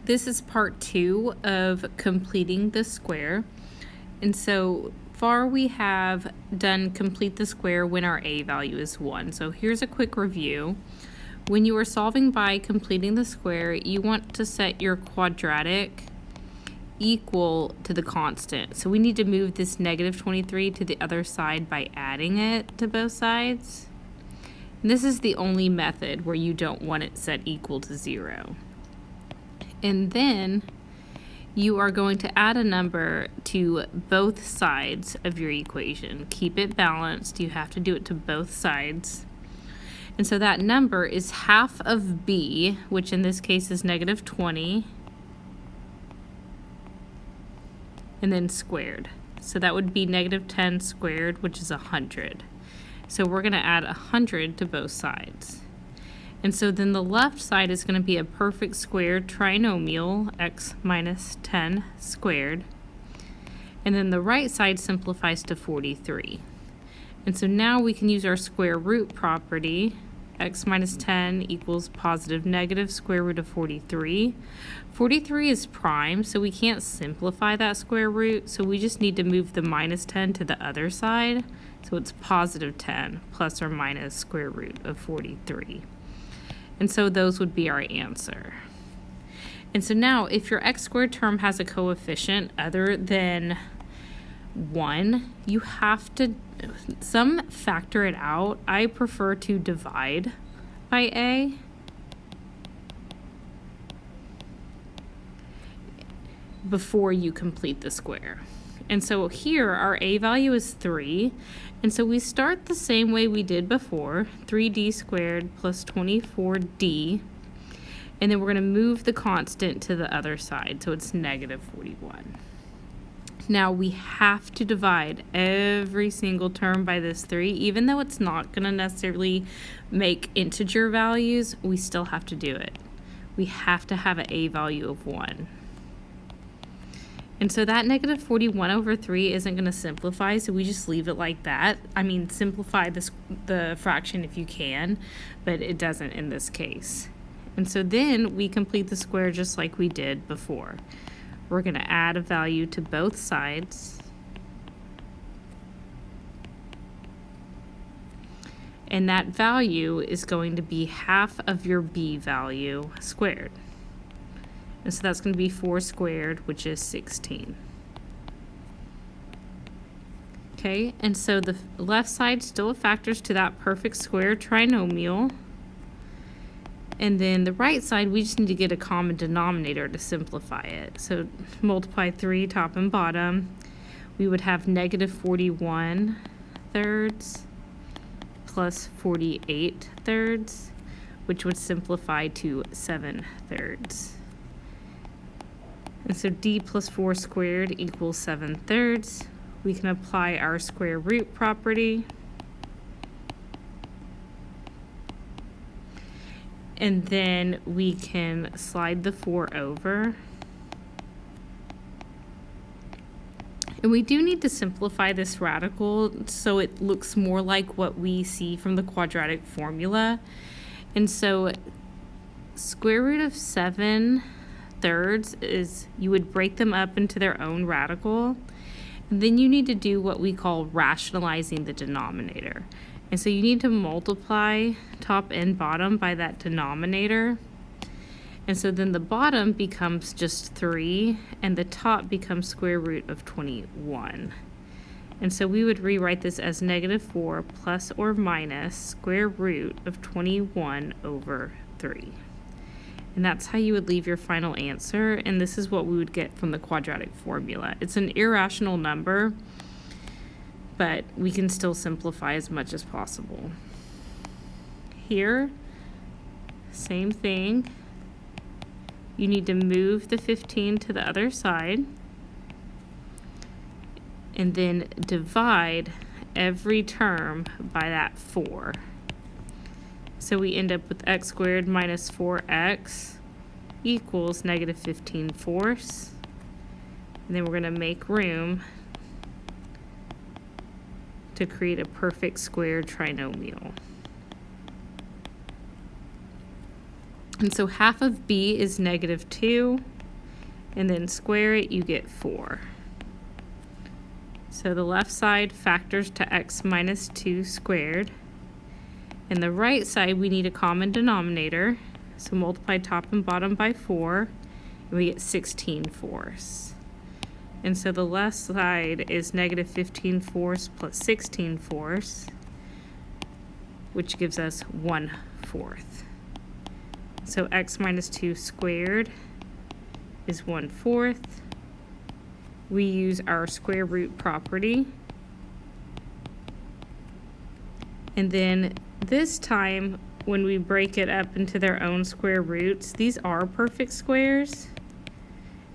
This is part 2 of completing the square. And so far we have done complete the square when our a value is 1. So here's a quick review. When you are solving by completing the square, you want to set your quadratic equal to the constant. So we need to move this negative 23 to the other side by adding it to both sides. And this is the only method where you don't want it set equal to 0. And then you are going to add a number to both sides of your equation. Keep it balanced. You have to do it to both sides. And so that number is half of b, which in this case is negative 20, and then squared. So that would be negative 10 squared, which is 100. So we're going to add 100 to both sides. And so then the left side is going to be a perfect square trinomial, x minus 10 squared. And then the right side simplifies to 43. And so now we can use our square root property. X minus 10 equals positive negative square root of 43. 43 is prime, so we can't simplify that square root, so we just need to move the minus 10 to the other side. So it's positive 10 plus or minus square root of 43. And so those would be our answer. And so now if your x squared term has a coefficient other than 1, you have to factor it out. I prefer to divide by a. Before you complete the square. And so here our a value is 3, and so we start the same way we did before, 3d squared plus 24d, and then we're going to move the constant to the other side, so it's negative 41. Now we have to divide every single term by this 3, even though it's not going to necessarily make integer values, we still have to do it. We have to have an a value of 1. And so that negative 41 over 3 isn't going to simplify, so we just leave it like that. I mean, simplify the fraction if you can, but it doesn't in this case. And so then we complete the square just like we did before. We're going to add a value to both sides. And that value is going to be half of your b value squared. And so that's going to be 4 squared, which is 16. Okay, and so the left side still factors to that perfect square trinomial. And then the right side, we just need to get a common denominator to simplify it. So multiply 3 top and bottom. We would have negative 41 thirds plus 48 thirds, which would simplify to 7 thirds. And so d plus 4 squared equals 7 thirds. We can apply our square root property. And then we can slide the 4 over. And we do need to simplify this radical so it looks more like what we see from the quadratic formula. And so square root of 7 thirds is you would break them up into their own radical. And then you need to do what we call rationalizing the denominator. And so you need to multiply top and bottom by that denominator. And so then the bottom becomes just 3 and the top becomes square root of 21. And so we would rewrite this as negative 4 plus or minus square root of 21 over 3. And that's how you would leave your final answer, and this is what we would get from the quadratic formula. It's an irrational number, but we can still simplify as much as possible. Here, same thing. You need to move the 15 to the other side, and then divide every term by that 4. So we end up with x squared minus 4x equals negative 15 fourths. And then we're going to make room to create a perfect square trinomial. And so half of b is negative 2. and then square it, you get 4. So the left side factors to x minus 2 squared. And the right side, we need a common denominator. So multiply top and bottom by 4, and we get 16/4. And so the left side is negative 15/4 plus 16/4, which gives us 1/4. So x minus 2 squared is 1/4. We use our square root property. And then this time, when we break it up into their own square roots, these are perfect squares.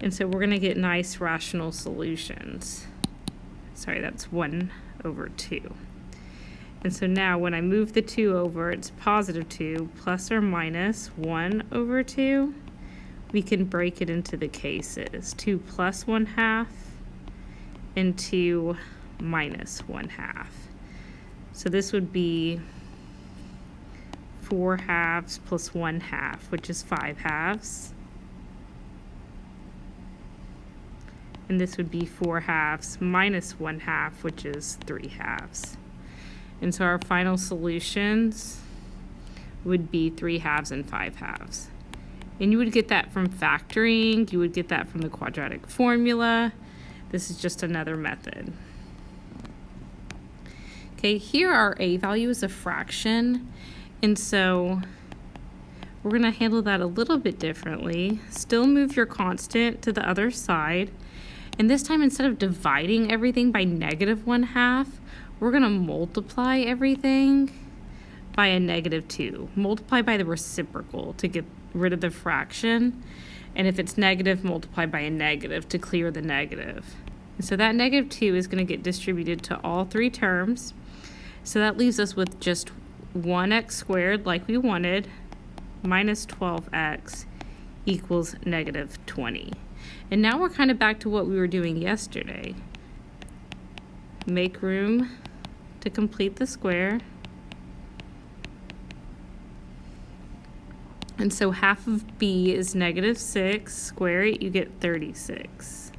And so we're going to get nice rational solutions. Sorry, that's 1/2. And so now when I move the 2 over, it's positive 2 plus or minus 1/2. We can break it into the cases. 2 plus 1/2 and 2 minus 1/2. So this would be 4/2 plus 1/2, which is 5/2. And this would be 4/2 minus 1/2, which is 3/2. And so our final solutions would be 3/2 and 5/2. And you would get that from factoring, you would get that from the quadratic formula. This is just another method. Okay, here our a value is a fraction, and so we're going to handle that a little bit differently. Still move your constant to the other side, and this time instead of dividing everything by negative 1/2, we're going to multiply everything by a negative 2. Multiply by the reciprocal to get rid of the fraction, and if it's negative, multiply by a negative to clear the negative. And so that negative 2 is going to get distributed to all 3 terms. So that leaves us with just 1x squared like we wanted, minus 12x equals negative 20. And now we're kind of back to what we were doing yesterday. Make room to complete the square. And so half of b is negative 6. Square it, you get 36.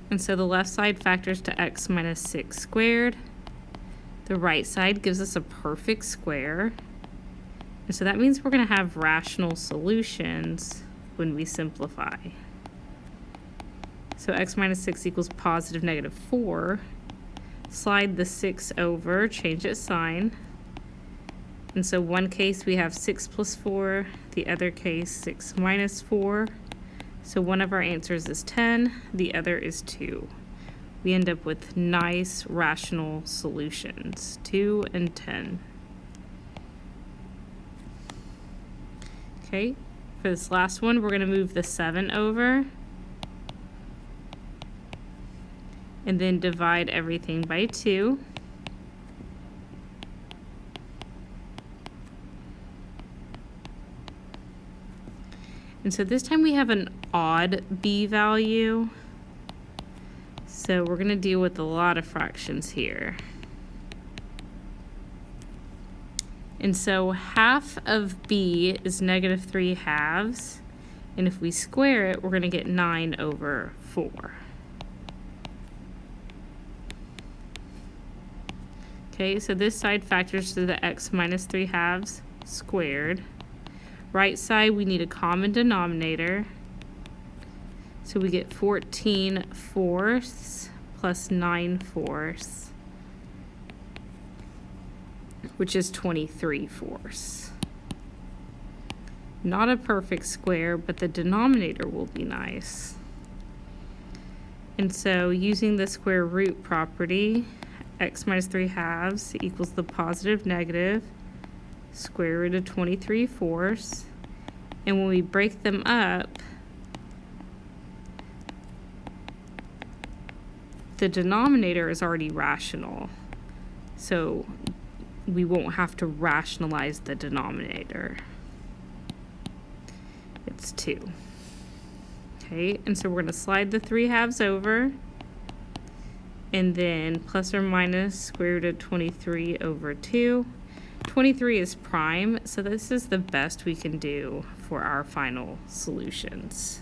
And so the left side factors to x minus 6 squared. The right side gives us a perfect square. And so that means we're going to have rational solutions when we simplify. So x minus 6 equals positive negative 4. Slide the 6 over, change its sign. And so one case we have 6 plus 4, the other case 6 minus 4. So one of our answers is 10, the other is 2. We end up with nice rational solutions, 2 and 10. Okay, for this last one, we're going to move the 7 over and then divide everything by 2. And so this time we have an odd b value. So we're going to deal with a lot of fractions here. And so half of b is negative 3/2. And if we square it, we're going to get 9/4. Okay, so this side factors to the x minus 3/2 squared. Right side, we need a common denominator. So we get 14/4 plus 9/4, which is 23/4. Not a perfect square, but the denominator will be nice. And so using the square root property, x minus 3/2 equals the positive negative square root of 23/4. And when we break them up, the denominator is already rational. So we won't have to rationalize the denominator. It's 2. Okay, and so we're going to slide the 3/2 over, and then plus or minus square root of 23/2. 23 is prime, so this is the best we can do for our final solutions.